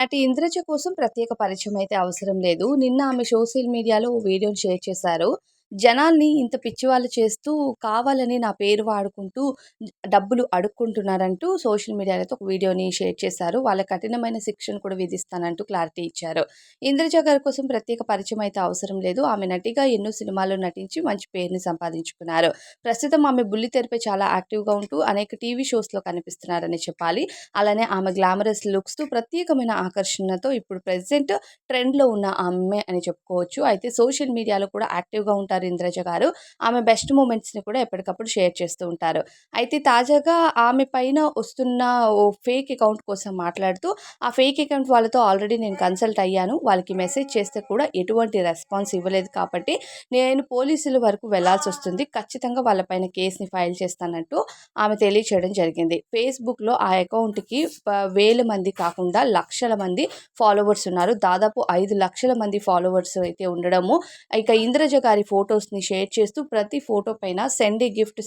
నటి ఇంద్రజ కోసం ప్రత్యేక పరిచయం అయితే అవసరం లేదు. నిన్న ఆమె సోషల్ మీడియాలో ఓ వీడియోని షేర్ చేశారు. జనాల్ని ఇంత పిచ్చివాళ్ళు చేస్తూ కావాలని నా పేరు వాడుకుంటూ డబ్బులు అడుక్కుంటున్నారంటూ సోషల్ మీడియాలో అయితే ఒక వీడియోని షేర్ చేశారు. వాళ్ళకి కఠినమైన శిక్షను కూడా విధిస్తానంటూ క్లారిటీ ఇచ్చారు. ఇంద్రజ గారి కోసం ప్రత్యేక పరిచయం అయితే అవసరం లేదు. ఆమె నటిగా ఎన్నో సినిమాల్లో నటించి మంచి పేరుని సంపాదించుకున్నారు. ప్రస్తుతం ఆమె బుల్లితెరపై చాలా యాక్టివ్‌గా ఉంటూ అనేక టీవీ షోస్‌లో కనిపిస్తున్నారనే చెప్పాలి. అలానే ఆమె గ్లామరస్ లుక్స్‌తో ప్రత్యేకమైన ఆకర్షణతో ఇప్పుడు ప్రెజెంట్ ట్రెండ్‌లో ఉన్న అమ్మాయి అని చెప్పుకోవచ్చు. అయితే సోషల్ మీడియాలో కూడా యాక్టివ్‌గా ఉంటారు ఇంద్రజ గారు. ఆమె బెస్ట్ మూమెంట్స్‌ని కూడా ఎప్పటికప్పుడు షేర్ చేస్తూ ఉంటారు. అయితే తాజాగా ఆమె పైన వస్తున్న ఓ ఫేక్ అకౌంట్ కోసం మాట్లాడుతూ, ఆ ఫేక్ అకౌంట్ వాళ్ళతో ఆల్రెడీ నేను కన్సల్ట్ అయ్యాను. వాళ్ళకి మెసేజ్ చేస్తే కూడా ఎటువంటి రెస్పాన్స్ ఇవ్వలేదు కాబట్టి నేను పోలీసుల వరకు వెళ్ళాల్సొస్తుంది. ఖచ్చితంగా వాళ్ళ పైన కేస్‌ని ఫైల్ చేస్తానంటూ ఆమె తెలియచేయడం జరిగింది. ఫేస్‌బుక్‌లో ఆ అకౌంట్‌కి వేల మంది కాకుండా లక్షల మంది ఫాలోవర్స్ ఉన్నారు. దాదాపు 5,00,000 మంది ఫాలోవర్స్ అయితే ఉండడము, ఇక ఇంద్రజ గారి ఫోటోస్‌ని షేర్ చేస్తూ ప్రతి ఫోటో పైన సెండ్ ఏ గిఫ్ట్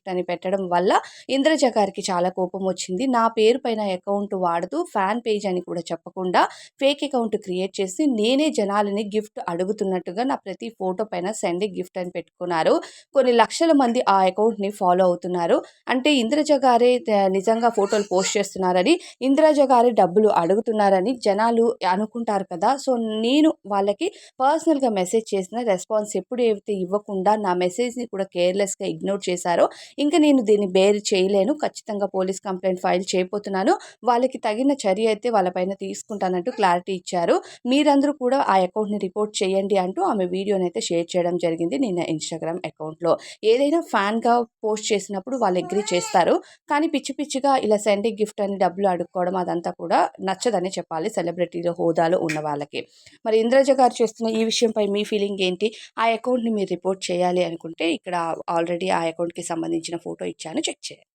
అని పెట్టడం వల్ల ఇంద్రజ గారికి చాలా కోపం వచ్చింది. నా పేరు పైన అకౌంట్ వాడుతూ ఫ్యాన్ పేజ్ అని కూడా చెప్పకుండా ఫేక్ అకౌంట్ క్రియేట్ చేసి నేనే జనాలని గిఫ్ట్ అడుగుతున్నట్టుగా నా ప్రతి ఫోటో పైన సెండ్ ఏ గిఫ్ట్ అని పెట్టుకున్నారు. కొన్ని లక్షల మంది ఆ అకౌంట్‌ని ఫాలో అవుతున్నారు. అంటే ఇంద్రజ గారే నిజంగా ఫోటోలు పోస్ట్ చేస్తున్నారని, ఇంద్రజ గారే డబ్బులు అడుగుతున్నారని జనాలు అనుకుంటారు కదా! సో, నేను వాళ్ళకి పర్సనల్‌గా మెసేజ్ చేసిన రెస్పాన్స్ ఎప్పుడైతే ఇవ్వకుండా నా మెసేజ్‌ని కూడా కేర్‌లెస్‌గా ఇగ్నోర్ చేశారో, ఇంక నేను దీన్ని బేర్ చేయలేను. ఖచ్చితంగా పోలీస్ కంప్లెయింట్ ఫైల్ చేయబోతున్నాను. వాళ్ళకి తగిన చర్య అయితే వాళ్ళ పైన తీసుకుంటానంటూ క్లారిటీ ఇచ్చారు. మీరందరూ కూడా ఆ అకౌంట్‌ని రిపోర్ట్ చేయండి అంటూ ఆమె వీడియోనైతే షేర్ చేయడం జరిగింది నిన్న ఇన్‌స్టాగ్రామ్ అకౌంట్‌లో. ఏదైనా ఫ్యాన్‌గా పోస్ట్ చేసినప్పుడు వాళ్ళు అగ్రీ చేస్తారు. కానీ పిచ్చి పిచ్చిగా ఇలా సెండ్ ఏ గిఫ్ట్ అని డబ్బులు అడుక్కోవడం అదంతా కూడా నచ్చదనే చెప్పాలి సెలబ్రిటీల హోదాలో ఉన్న వాళ్ళకి. మరి ఇంద్రజ గారు చేస్తున్న ఈ విషయంపై మీ ఫీలింగ్ ఏంటి? ఆ అకౌంట్‌ని మీరు రిపోర్ట్ చేయాలి అనుకుంటే ఇక్కడ ఆల్రెడీ ఆ అకౌంట్‌కి సంబంధించిన ఫోటో ఇచ్చాను చెక్ చేయండి.